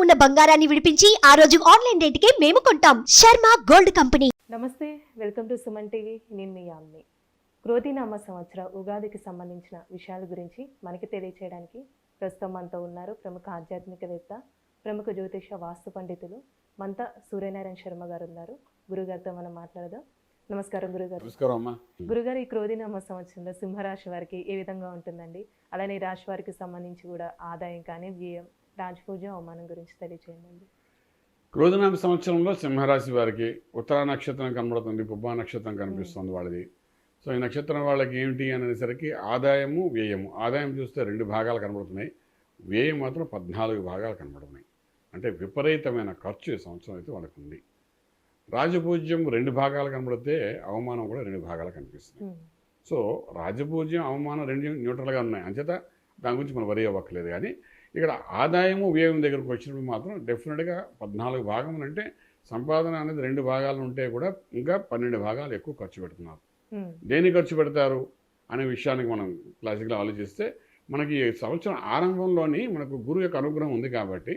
ఉన్న బంగారాన్ని విడిపించి ఆ రోజు ఆన్లైన్ రేటుకే మేము కొంటాం. Sharma gold company. నమస్తే, వెల్కమ్ టు సుమన్ టీవీ. నేను మీ యామ్ని. క్రోధినామ సంవత్సర ఉగాదికి సంబంధించిన విషయాల గురించి మనకి తెలియచేయడానికి ప్రస్తుతం మనతో ఉన్నారు ప్రముఖ ఆధ్యాత్మికవేత్త, ప్రముఖ జ్యోతిష వాస్తు పండితులు మంత సూర్యనారాయణ శర్మ గారు ఉన్నారు. గురుగారితో మనం మాట్లాడదాం. నమస్కారం గురుగారు. నమస్కారం అమ్మా. గురుగారు, ఈ క్రోధినామ సంవత్సరంలో సింహరాశి వారికి ఏ విధంగా ఉంటుందండి? అలానే ఈ రాశి వారికి సంబంధించి కూడా ఆదాయం కానీ, వ్యయం, రాజపూజ్యం, అవమానం గురించి తెలియచేయండి. క్రోధినామ సంవత్సరంలో సింహరాశి వారికి ఉత్తరా నక్షత్రం కనబడుతుంది, పుబ్బా నక్షత్రం కనిపిస్తుంది వాళ్ళది. సో ఈ నక్షత్రం వాళ్ళకి ఏమిటి అనేసరికి ఆదాయము వ్యయము. ఆదాయం చూస్తే 2 భాగాలు కనబడుతున్నాయి, వ్యయం మాత్రం 14 భాగాలు కనబడుతున్నాయి. అంటే విపరీతమైన ఖర్చు ఈ సంవత్సరం అయితే వాళ్ళకు ఉంది. రాజపూజ్యం 2 భాగాలు కనబడితే అవమానం కూడా 2 భాగాలు కనిపిస్తుంది. సో రాజపూజ్యం, అవమానం 2 న్యూట్రల్గా ఉన్నాయి. అంచేత దాని గురించి మనం వరి అవ్వట్లేదు. కానీ ఇక్కడ ఆదాయము వ్యయం దగ్గరకు వచ్చినప్పుడు మాత్రం డెఫినెట్గా 14 భాగములు అంటే సంపాదన అనేది 2 భాగాలు ఉంటే కూడా ఇంకా 12 భాగాలు ఎక్కువ ఖర్చు పెడుతున్నారు. దేని ఖర్చు పెడతారు అనే విషయానికి మనం క్లాసిక్గా ఆలోచిస్తే మనకి ఈ సంవత్సరం ఆరంభంలోని మనకు గురువు యొక్క అనుగ్రహం ఉంది కాబట్టి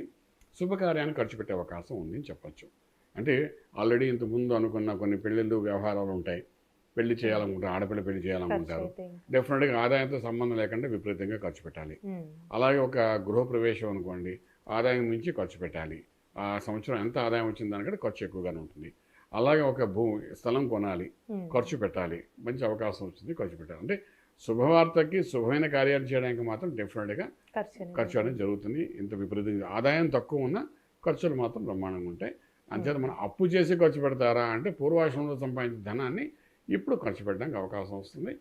శుభకార్యాన్ని ఖర్చు పెట్టే అవకాశం ఉంది అని చెప్పచ్చు. అంటే ఆల్రెడీ ఇంతకుముందు అనుకున్న కొన్ని పెళ్ళిళ్ళు వ్యవహారాలు ఉంటాయి, పెళ్లి చేయాలనుకుంటారు, ఆడపిల్ల పెళ్లి చేయాలనుకుంటారు. డెఫినెట్గా ఆదాయంతో సంబంధం లేకుండా విపరీతంగా ఖర్చు పెట్టాలి. అలాగే ఒక గృహప్రవేశం అనుకోండి, ఆదాయం మించి ఖర్చు పెట్టాలి. ఆ సంవత్సరం ఎంత ఆదాయం వచ్చింది దానికంటే ఖర్చు ఎక్కువగానే ఉంటుంది. అలాగే ఒక స్థలం కొనాలి, ఖర్చు పెట్టాలి, మంచి అవకాశం వచ్చింది, ఖర్చు పెట్టాలి. అంటే శుభవార్తకి శుభమైన కార్యాలు చేయడానికి మాత్రం డెఫినెట్గా ఖర్చు అనేది జరుగుతుంది. ఇంత విపరీతంగా ఆదాయం తక్కువ ఉన్న ఖర్చులు మాత్రం బ్రహ్మాండంగా ఉంటాయి. అంచేత మనం అప్పు చేసి ఖర్చు పెడతారా అంటే పూర్వాశ్రమంలో సంపాదించిన ధనాన్ని ఇప్పుడు ఖర్చు పెట్టడానికి అవకాశం వస్తుంది,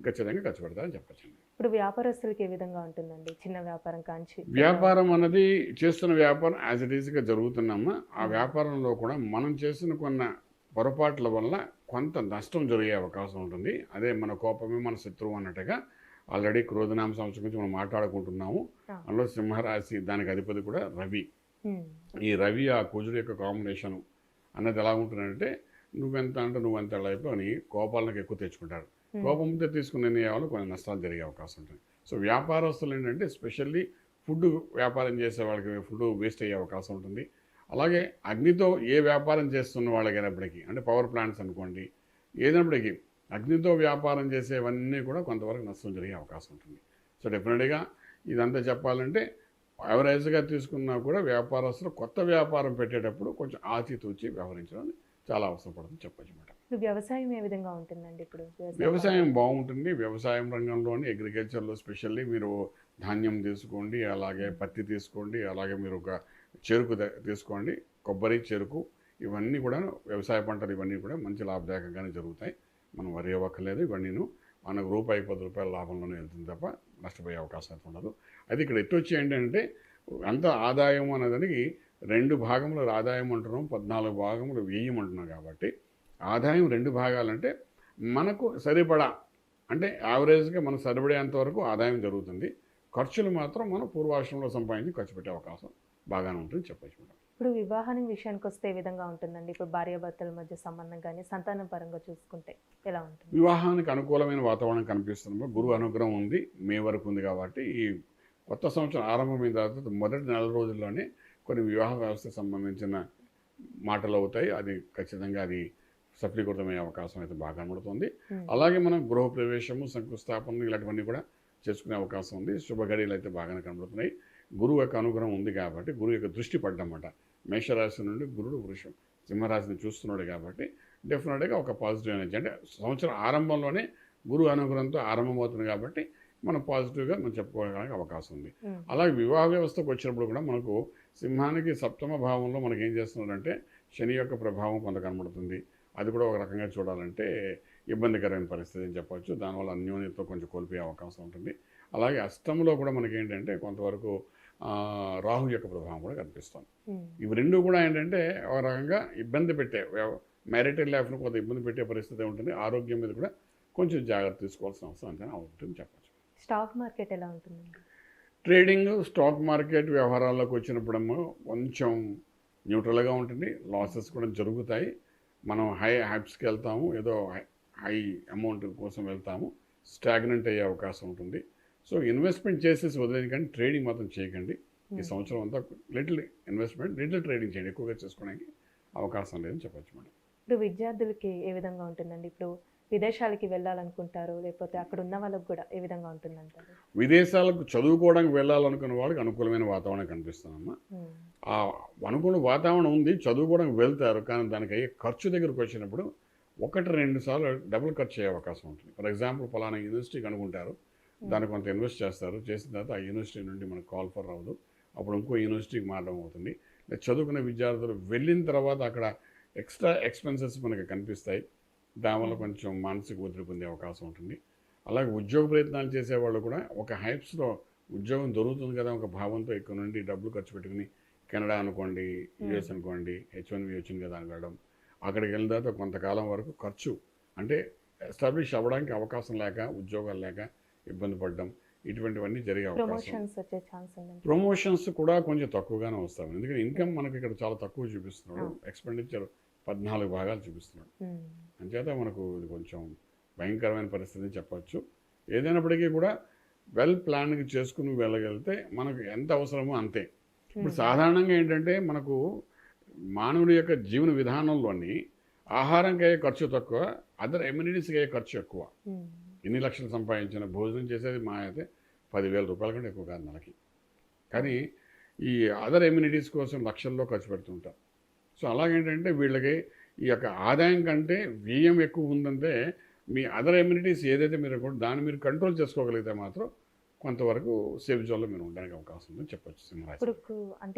ఖచ్చితంగా ఖర్చు పెడతారని చెప్పచ్చండి. ఇప్పుడు వ్యాపారస్తులకి ఏ విధంగా ఉంటుందండి? చిన్న వ్యాపారం కాంచి వ్యాపారం అన్నది చేస్తున్న వ్యాపారం యాజ్ ఇట్ ఈజ్గా జరుగుతున్నామా, ఆ వ్యాపారంలో కూడా మనం చేసిన కొన్ని పొరపాట్ల వల్ల కొంత నష్టం జరిగే అవకాశం ఉంటుంది. అదే మన కోపమే మన శత్రువు అన్నట్టుగా ఆల్రెడీ క్రోధనామ సంవత్సరం గురించి మనం మాట్లాడుకుంటున్నాము. అందులో సింహరాశి దానికి అధిపతి కూడా రవి. ఈ రవి ఆ కుజుడు యొక్క కాంబినేషన్ అన్నది ఎలా ఉంటుందంటే నువ్వెంత అంటే నువ్వెంత అయిపోయి కోపాలకు ఎక్కువ తెచ్చుకుంటారు. కోపంతో తీసుకునే నిర్ణయాలు కొన్ని నష్టాలు జరిగే అవకాశం ఉంటుంది. సో వ్యాపారస్తులు ఏంటంటే ఎస్పెషల్లీ ఫుడ్ వ్యాపారం చేసే వాళ్ళకి ఫుడ్ వేస్ట్ అయ్యే అవకాశం ఉంటుంది. అలాగే అగ్నితో ఏ వ్యాపారం చేస్తున్న వాళ్ళకైనప్పటికీ, అంటే పవర్ ప్లాంట్స్ అనుకోండి, ఏదైనప్పటికీ అగ్నితో వ్యాపారం చేసేవన్నీ కూడా కొంతవరకు నష్టం జరిగే అవకాశం ఉంటుంది. సో డెఫినెట్గా ఇదంతా చెప్పాలంటే యావరేజ్గా తీసుకున్నా కూడా వ్యాపారస్తులు కొత్త వ్యాపారం పెట్టేటప్పుడు కొంచెం ఆచితూచి వ్యవహరించడం చాలా అవసరపడుతుంది చెప్పచ్చు అన్నమాట. వ్యవసాయం ఏ విధంగా ఉంటుందండి? ఇప్పుడు వ్యవసాయం బాగుంటుంది. వ్యవసాయం రంగంలోని అగ్రికల్చర్లో స్పెషల్లీ మీరు ధాన్యం తీసుకోండి, అలాగే పత్తి తీసుకోండి, అలాగే మీరు ఒక చెరుకు తీసుకోండి, కొబ్బరి, చెరుకు, ఇవన్నీ కూడా వ్యవసాయ పంటలు ఇవన్నీ కూడా మంచి లాభదాయకంగానే జరుగుతాయి. మనం వరి అవ్వక్కర్లేదు. ఇవన్నీను మనకు రూపాయి 10 రూపాయల లాభంలోనే వెళ్తుంది తప్ప నష్టపోయే అవకాశం ఉండదు. అయితే ఇక్కడ ఎటు వచ్చి ఏంటంటే అంత ఆదాయం అనేదానికి 2 భాగములు ఆదాయం అంటున్నాం, 14 భాగములు వ్యయం అంటున్నాం. కాబట్టి ఆదాయం 2 భాగాలంటే మనకు సరిపడా, అంటే యావరేజ్గా మనకు సరిపడేంత వరకు ఆదాయం జరుగుతుంది. ఖర్చులు మాత్రం మనం పూర్వాశ్రమంలో సంపాదించి ఖర్చు పెట్టే అవకాశం బాగానే ఉంటుంది చెప్పచ్చు మేడం. ఇప్పుడు వివాహానికి విషయానికి వస్తే ఏ విధంగా ఉంటుందండి? ఇప్పుడు భార్యాభర్తల మధ్య సంబంధం కానీ సంతానం పరంగా చూసుకుంటే ఎలా ఉంటుంది? వివాహానికి అనుకూలమైన వాతావరణం కనిపిస్తుంది. గురువు అనుగ్రహం ఉంది, మే వరకు ఉంది. కాబట్టి ఈ కొత్త సంవత్సరం ఆరంభమైన తర్వాత మొదటి 4 రోజుల్లోనే కొన్ని వివాహ వ్యవస్థకు సంబంధించిన మాటలు అవుతాయి. అది ఖచ్చితంగా అది సఫలీకృతమయ్యే అవకాశం అయితే బాగా కనబడుతుంది. అలాగే మనం గృహప్రవేశము, శంకుస్థాపనలు ఇలాంటివన్నీ కూడా చేసుకునే అవకాశం ఉంది. శుభగడియలు అయితే బాగానే కనబడుతున్నాయి. గురువు యొక్క అనుగ్రహం ఉంది కాబట్టి, గురువు యొక్క దృష్టి పడ్డమాట మేషరాశి నుండి గురుడు సింహరాశిని చూస్తున్నాడు కాబట్టి డెఫినెట్గా ఒక పాజిటివ్ ఎనర్జీ, అంటే సంవత్సరం ఆరంభంలోనే గురువు అనుగ్రహంతో ఆరంభమవుతుంది కాబట్టి మనం పాజిటివ్గా మనం చెప్పుకోవడానికి అవకాశం ఉంది. అలాగే వివాహ వ్యవస్థకు వచ్చినప్పుడు కూడా మనకు సింహానికి 7వ భావంలో మనకి ఏం చేస్తున్నారంటే శని యొక్క ప్రభావం కొంత కనబడుతుంది. అది కూడా ఒక రకంగా చూడాలంటే ఇబ్బందికరమైన పరిస్థితి అని చెప్పవచ్చు. దానివల్ల అన్యోన్యతతో కొంచెం కోల్పోయే అవకాశం ఉంటుంది. అలాగే అష్టంలో కూడా మనకి ఏంటంటే కొంతవరకు రాహు యొక్క ప్రభావం కూడా కనిపిస్తుంది. ఇవి 2 కూడా ఏంటంటే ఒక రకంగా ఇబ్బంది పెట్టే, మ్యారిటల్ లైఫ్ను కొంత ఇబ్బంది పెట్టే పరిస్థితి ఉంటుంది. ఆరోగ్యం మీద కూడా కొంచెం జాగ్రత్త తీసుకోవాల్సిన అవసరం అంతేనా ఉంటుంది చెప్పచ్చు. స్టాక్ మార్కెట్ ఎలా ఉంటుందండి? ట్రేడింగ్, స్టాక్ మార్కెట్ వ్యవహారాల్లోకి వచ్చినప్పుడేమో కొంచెం న్యూట్రల్గా ఉంటుంది. లాసెస్ కూడా జరుగుతాయి. మనం హై హ్యాప్స్కి వెళ్తాము, ఏదో హై అమౌంట్ కోసం వెళ్తాము, స్టాగ్నెంట్ అయ్యే అవకాశం ఉంటుంది. సో ఇన్వెస్ట్మెంట్ చేసేసి వదిలేదు, కానీ ట్రేడింగ్ మాత్రం చేయకండి. ఈ సంవత్సరం అంతా లిటిల్ ఇన్వెస్ట్మెంట్, లిటిల్ ట్రేడింగ్ చేయండి, ఎక్కువగా చేసుకోవడానికి అవకాశం లేదని చెప్పొచ్చు మేడం. ఇప్పుడు విద్యార్థులకి ఏ విధంగా ఉంటుందండి? ఇప్పుడు విదేశాలకి వెళ్ళాలనుకుంటారు, లేకపోతే అక్కడ ఉన్న వాళ్ళకి కూడా ఏ విధంగా ఉంటుందంటారు? విదేశాలకు చదువుకోవడానికి వెళ్ళాలనుకున్న వాళ్ళకి అనుకూలమైన వాతావరణం కనిపిస్తుందమ్మా. ఆ అనుకూల వాతావరణం ఉంది, చదువుకోవడానికి వెళ్తారు, కానీ దానికి అయ్యే ఖర్చు దగ్గరకు వచ్చినప్పుడు 1-2 సార్లు డబుల్ ఖర్చు అయ్యే అవకాశం ఉంటుంది. ఫర్ ఎగ్జాంపుల్ పలానా యూనివర్సిటీకి అనుకుంటారు, దానికి కొంత ఇన్వెస్ట్ చేస్తారు, చేసిన తర్వాత ఆ యూనివర్సిటీ నుండి మనకు కాల్ ఫర్ రావదు, అప్పుడు ఇంకో యూనివర్సిటీకి మారడం అవుతుంది. చదువుకునే విద్యార్థులు వెళ్ళిన తర్వాత అక్కడ ఎక్స్ట్రా ఎక్స్పెన్సెస్ మనకి కనిపిస్తాయి, దానివల్ల కొంచెం మానసిక ఒత్తిడి పొందే అవకాశం ఉంటుంది. అలాగే ఉద్యోగ ప్రయత్నాలు చేసేవాళ్ళు కూడా ఒక హైప్స్లో ఉద్యోగం దొరుకుతుంది కదా ఒక భావంతో ఇక్కడ నుండి డబ్బులు ఖర్చు పెట్టుకుని కెనడా అనుకోండి, యూఎస్ అనుకోండి, H1B వచ్చింది కదా అని వెళ్ళడం, అక్కడికి వెళ్ళిన తర్వాత కొంతకాలం వరకు ఖర్చు అంటే ఎస్టాబ్లిష్ అవ్వడానికి అవకాశం లేక, ఉద్యోగాలు లేక ఇబ్బంది పడడం, ఇటువంటివన్నీ జరిగే అవకాశం. ప్రమోషన్స్ వచ్చే ఛాన్స్ ఉందండి. ప్రమోషన్స్ కూడా కొంచెం తక్కువగానే వస్తాయి, ఎందుకంటే ఇన్కమ్ మనకి ఇక్కడ చాలా తక్కువ చూపిస్తున్నాడు, ఎక్స్పెండిచర్ 14 భాగాలు చూపిస్తున్నాడు. అంచేత మనకు ఇది కొంచెం భయంకరమైన పరిస్థితి చెప్పచ్చు. ఏదైనప్పటికీ కూడా వెల్ ప్లాన్గా చేసుకుని వెళ్ళగలిగితే మనకు ఎంత అవసరమో అంతే. ఇప్పుడు సాధారణంగా ఏంటంటే మనకు మానవుడి యొక్క జీవన విధానంలోని ఆహారంకి అయ్యే ఖర్చు తక్కువ, అదర్ ఎమ్యూనిటీస్కి అయ్యే ఖర్చు ఎక్కువ. ఎన్ని లక్షలు సంపాదించిన భోజనం చేసేది మా అయితే 10,000 రూపాయల కంటే ఎక్కువ కాదు నెలకి, కానీ ఈ అదర్ ఎమ్యూనిటీస్ కోసం లక్షల్లో ఖర్చు పెడుతుంటారు. సో అలాగేంటంటే వీళ్ళకి ఈ యొక్క ఆదాయం కంటే వ్యయం ఎక్కువ ఉందంటే మీ అదర్ ఎమ్యూనిటీస్ ఏదైతే మీరు కూడా దాన్ని మీరు కంట్రోల్ చేసుకోగలిగితే మాత్రం కొంతవరకు సేఫ్ జోన్లో మీరు ఉండడానికి అవకాశం ఉందని చెప్పొచ్చు సింహరాశి.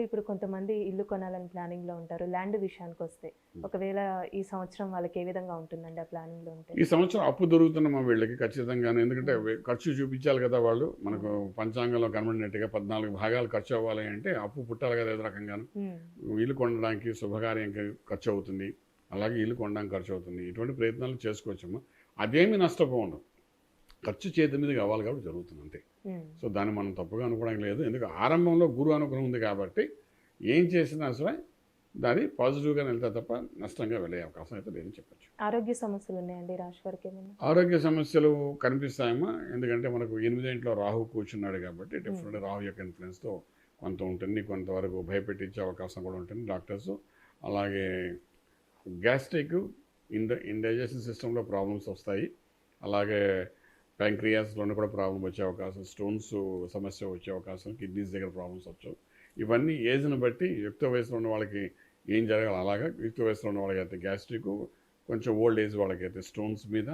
ఇప్పుడు కొంతమంది ఇల్లు కొనాలని ప్లానింగ్లో ఉంటారు. ల్యాండ్ విషయానికి వస్తే ఒకవేళ ఈ సంవత్సరం వాళ్ళకి ఏ విధంగా ఉంటుందండి ఆ ప్లానింగ్లో ఉంటే? ఈ సంవత్సరం అప్పు దొరుకుతున్న వీళ్ళకి ఖచ్చితంగానే, ఎందుకంటే ఖర్చు చూపించాలి కదా వాళ్ళు, మనకు పంచాంగంలో కనబడినట్టుగా 14 భాగాలు ఖర్చు అవ్వాలి అంటే అప్పు పుట్టాలి కదా ఏదో రకంగాను. ఇల్లు కొనడానికి శుభకార్యంకి ఖర్చు అవుతుంది, అలాగే ఇల్లు కొనడానికి ఖర్చు అవుతుంది, ఇటువంటి ప్రయత్నాలు చేసుకోవచ్చమ్మా. అదేమి నష్టపోవడం, ఖర్చు చేతి మీద కావాలి కాబట్టి జరుగుతుంది అంతే. సో దాన్ని మనం తప్పుగా అనుకోవడానికి లేదు, ఎందుకంటే ఆరంభంలో గురు అనుగ్రహం ఉంది కాబట్టి ఏం చేసినా సరే దాన్ని పాజిటివ్గా వెళ్తే తప్ప నష్టంగా వెళ్ళే అవకాశం అయితే లేదని చెప్పచ్చు. ఆరోగ్య సమస్యలు ఉన్నాయండి రాశి వారికి ఏమైనా? ఆరోగ్య సమస్యలు కనిపిస్తాయమ్మా, ఎందుకంటే మనకు 8వ ఇంట్లో రాహు కూర్చున్నాడు కాబట్టి డెఫినెట్గా రాహు యొక్క ఇన్ఫ్లుయెన్స్తో కొంత ఉంటుంది, కొంతవరకు భయపెట్టించే అవకాశం కూడా ఉంటుంది డాక్టర్స్. అలాగే గ్యాస్ట్రిక్, ఇండైజెషన్ సిస్టంలో ప్రాబ్లమ్స్ వస్తాయి, అలాగే ప్యాంక్రియాస్లోనే కూడా ప్రాబ్లం వచ్చే అవకాశం, స్టోన్స్ సమస్య వచ్చే అవకాశం, కిడ్నీస్ దగ్గర ప్రాబ్లమ్స్ వచ్చు. ఇవన్నీ ఏజ్ని బట్టి యుక్త వయసులో ఉన్న వాళ్ళకి ఏం జరగాలి, అలాగా యుక్త వయసులో ఉన్న వాళ్ళకి అయితే గ్యాస్ట్రిక్, కొంచెం ఓల్డ్ ఏజ్ వాళ్ళకి అయితే స్టోన్స్ మీద,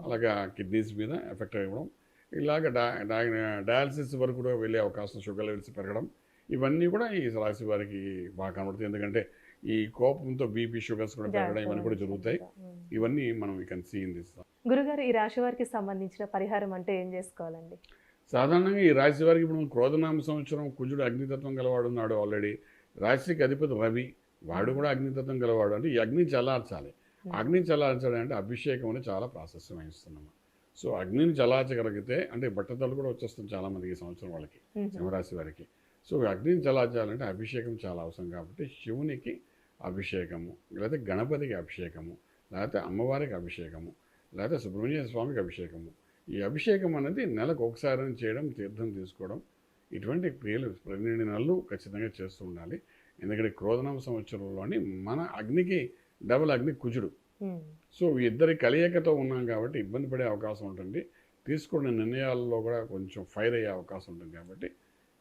అలాగే కిడ్నీస్ మీద ఎఫెక్ట్ అవ్వడం, ఇలాగ డయాలసిస్ వరకు కూడా వెళ్ళే అవకాశం, షుగర్ లెవెల్స్ పెరగడం, ఇవన్నీ కూడా ఈ రాశి వారికి బాగా కనబడుతుంది. ఎందుకంటే ఈ కోపంతో బీపీ, షుగర్స్ కూడా పెరగడం, ఇవన్నీ కూడా జరుగుతాయి. ఇవన్నీ మనం ఈ కెన్ సీ ఇన్ దిస్. గురుగారు, ఈ రాశి వారికి సంబంధించిన పరిహారం అంటే ఏం చేసుకోవాలండి? సాధారణంగా ఈ రాశి వారికి ఇప్పుడు క్రోధనామ సంవత్సరం, కుజుడు అగ్నితత్వం గలవాడు ఉన్నాడు ఆల్రెడీ. రాశికి అధిపతి రవి, వాడు కూడా అగ్నితత్వం గలవాడు. అంటే ఈ అగ్ని చల్లార్చాలి. అగ్ని చల్లార్చాలంటే అభిషేకం అనేది చాలా ప్రాశస్యం వహిస్తున్నాము. సో అగ్నిని చల్లార్చగలిగితే, అంటే బట్టతలు కూడా వచ్చేస్తుంది చాలామందికి ఈ సంవత్సరం వాళ్ళకి, సింహరాశి వారికి. సో అగ్నిని చల్లార్చాలంటే అభిషేకం చాలా అవసరం కాబట్టి శివునికి అభిషేకము, లేకపోతే గణపతికి అభిషేకము, లేకపోతే అమ్మవారికి అభిషేకము, లేకపోతే సుబ్రహ్మణ్య స్వామికి అభిషేకము. ఈ అభిషేకం అనేది నెలకు ఒకసారి చేయడం, తీర్థం తీసుకోవడం, ఇటువంటి క్రియలు 12 నెలలు ఖచ్చితంగా చేస్తూ ఉండాలి. ఎందుకంటే క్రోధనామ సంవత్సరంలోని మన అగ్నికి డబుల్ అగ్ని కుజుడు. సో ఇద్దరి కలయికతో ఉన్నాం కాబట్టి ఇబ్బంది పడే అవకాశం ఉంటుంది, తీసుకున్న నిర్ణయాల్లో కూడా కొంచెం ఫైర్ అయ్యే అవకాశం ఉంటుంది. కాబట్టి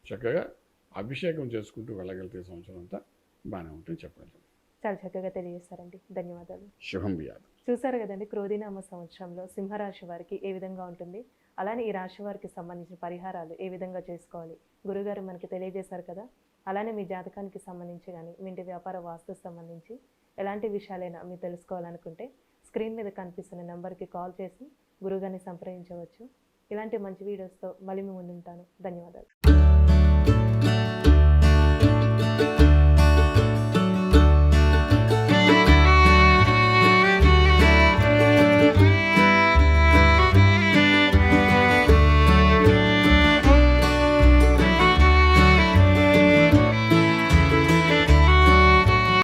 చక్కగా అభిషేకం చేసుకుంటూ వెళ్ళగలిగే సంవత్సరం అంతా బాగానే ఉంటుంది చెప్పగలం. చాలా చక్కగా తెలియజేస్తారండి, ధన్యవాదాలు. శుభం బియాదు. చూసారు కదండి, క్రోధినామ సంవత్సరంలో సింహరాశి వారికి ఏ విధంగా ఉంటుంది, అలానే ఈ రాశి వారికి సంబంధించిన పరిహారాలు ఏ విధంగా చేసుకోవాలి గురుగారు మనకి తెలియజేశారు కదా. అలానే మీ జాతకానికి సంబంధించి కానీ, మీ ఇంటి వ్యాపార వాస్తుకు సంబంధించి ఎలాంటి విషయాలైనా మీరు తెలుసుకోవాలనుకుంటే స్క్రీన్ మీద కనిపిస్తున్న నెంబర్కి కాల్ చేసి గురుగారిని సంప్రదించవచ్చు. ఇలాంటి మంచి వీడియోస్తో మళ్ళీ మీ ముందుంటాను. ధన్యవాదాలు.